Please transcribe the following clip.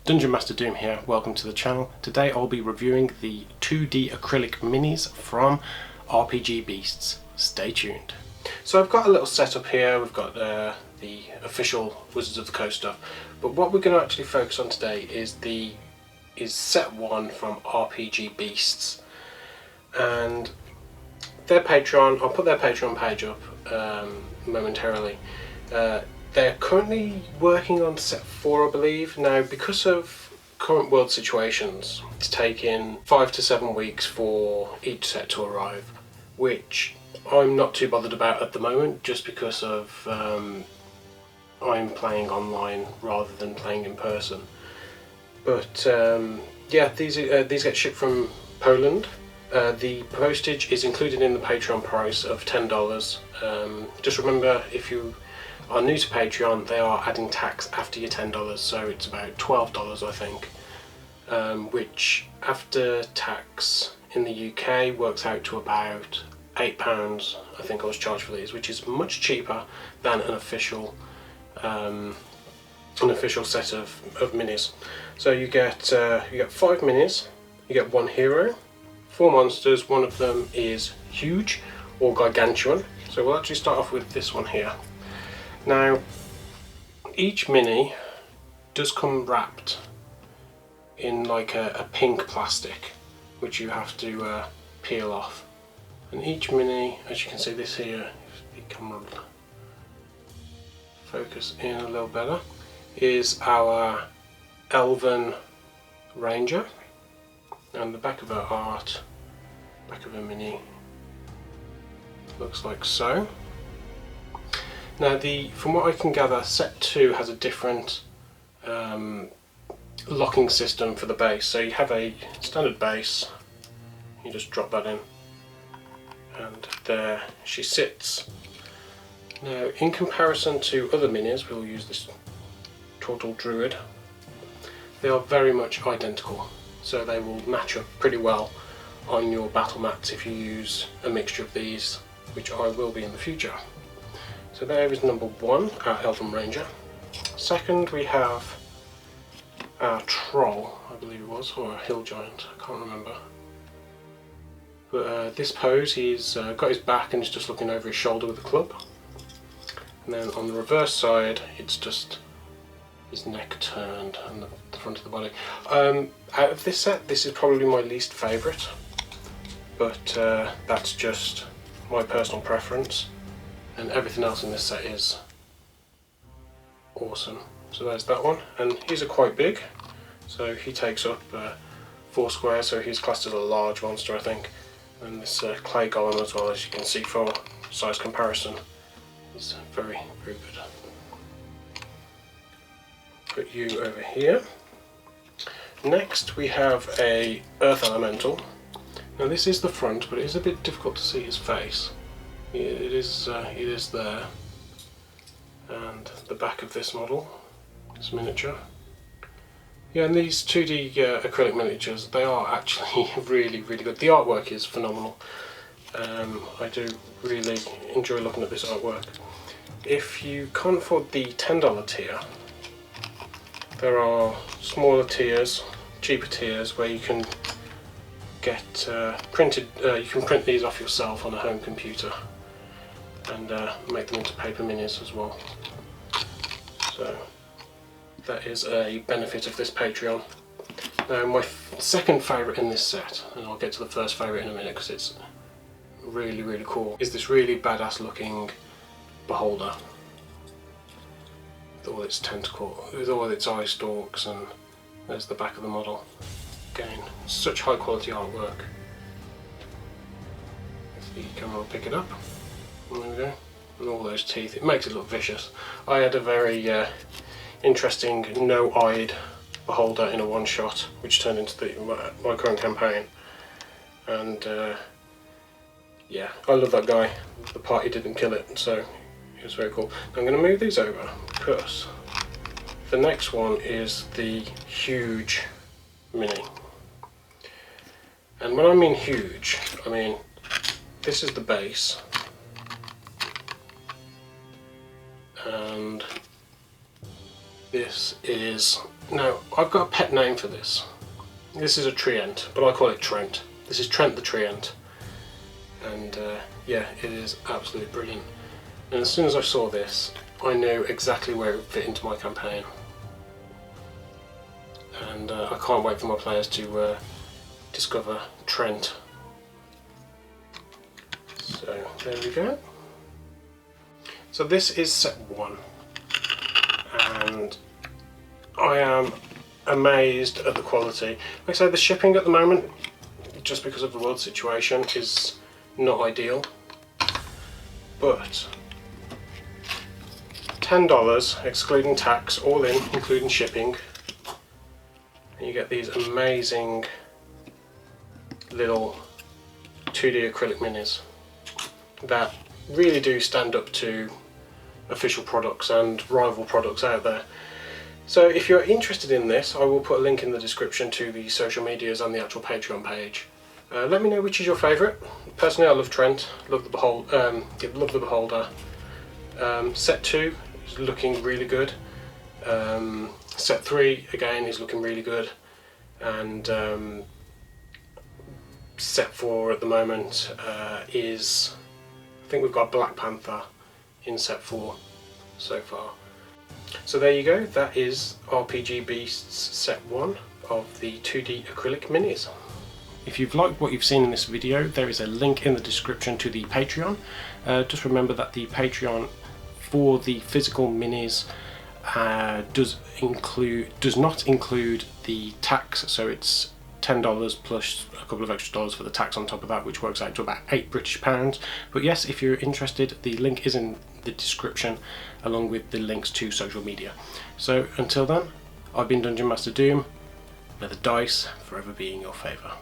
Dungeon Master Doom here, welcome to the channel. Today I'll be reviewing the 2D acrylic minis from RPG Beasts. Stay tuned. So I've got a little setup here, we've got the official Wizards of the Coast stuff, but what we're going to actually focus on today is set 1 from RPG Beasts. And their Patreon, I'll put their Patreon page up momentarily. They're currently working on set 4, I believe. Now, because of current world situations, it's taking 5 to 7 weeks for each set to arrive, which I'm not too bothered about at the moment, just because of I'm playing online rather than playing in person. But yeah, these get shipped from Poland. The postage is included in the Patreon price of $10. Just remember, if you are new to Patreon, they are adding tax after your $10, so it's about $12 I think, which after tax in the UK works out to about £8 I think I was charged for these, which is much cheaper than an official set of minis. So you get 5 minis, you get 1 hero, 4 monsters, one of them is huge or gargantuan. So we'll actually start off with this one here. Now, each mini does come wrapped in like a pink plastic, which you have to peel off. And each mini, as you can see this here, if the camera will focus in a little better, is our Elven Ranger. And the back of her art, back of her mini, looks like so. Now, from what I can gather, set 2 has a different locking system for the base. So you have a standard base, you just drop that in, and there she sits. Now, in comparison to other minis, we'll use this Turtle Druid, they are very much identical. So they will match up pretty well on your battle mats if you use a mixture of these, which I will be in the future. So there is number 1, our Elven Ranger. Second, we have our Troll, I believe it was, or a Hill Giant, I can't remember. But this pose, he's got his back and he's just looking over his shoulder with a club. And then on the reverse side, it's just his neck turned and the front of the body. Out of this set, this is probably my least favourite, but that's just my personal preference. And everything else in this set is awesome. So there's that one, and these are quite big, so he takes up 4 squares, so he's classed as a large monster I think. And this clay golem as well, as you can see for size comparison, is very, very good. Put you over here. Next we have a Earth Elemental. Now this is the front, but it is a bit difficult to see his face. It is there, and the back of this model, this miniature. Yeah, and these 2D acrylic miniatures, they are actually really, really good. The artwork is phenomenal. I do really enjoy looking at this artwork. If you can't afford the $10 tier, there are smaller tiers, cheaper tiers, where you can get printed. You can print these off yourself on a home computer and make them into paper minis as well. So that is a benefit of this Patreon. Now, my second favourite in this set, and I'll get to the first favourite in a minute because it's really, really cool, is this really badass looking beholder with all its tentacles, with all its eye stalks, and there's the back of the model. Again, such high quality artwork. If the camera will pick it up. There we go. And all those teeth, it makes it look vicious. I had a very interesting no-eyed beholder in a one-shot, which turned into my current campaign. And yeah, I love that guy. The party didn't kill it, so it was very cool. Now I'm going to move these over because the next one is the huge mini. And when I mean huge, I mean this is the base, and this is Now, I've got a pet name for this. This is a treant, but I call it Trent. This is Trent the treant. And yeah, it is absolutely brilliant. And as soon as I saw this, I knew exactly where it would fit into my campaign. And I can't wait for my players to discover Trent. So there we go. So this is set 1, and I am amazed at the quality. Like I say, the shipping at the moment, just because of the world situation, is not ideal, but $10 excluding tax, all in, including shipping, and you get these amazing little 2D acrylic minis that really do stand up to official products and rival products out there. So if you're interested in this, I will put a link in the description to the social medias and the actual Patreon page. Let me know which is your favourite. Personally, I love Trent, love the Beholder. Set 2 is looking really good. Set 3 again is looking really good, and set 4 at the moment is, I think we've got Black Panther in set 4 so far. So there you go, that is RPG Beasts set 1 of the 2D acrylic minis. If you've liked what you've seen in this video, there is a link in the description to the Patreon. Just remember that the Patreon for the physical minis does not include the tax, so it's $10 plus a couple of extra dollars for the tax on top of that, which works out to about £8 British. But yes, if you're interested, the link is in the description along with the links to social media. So until then, I've been Dungeon Master Doom. May the dice forever be in your favour.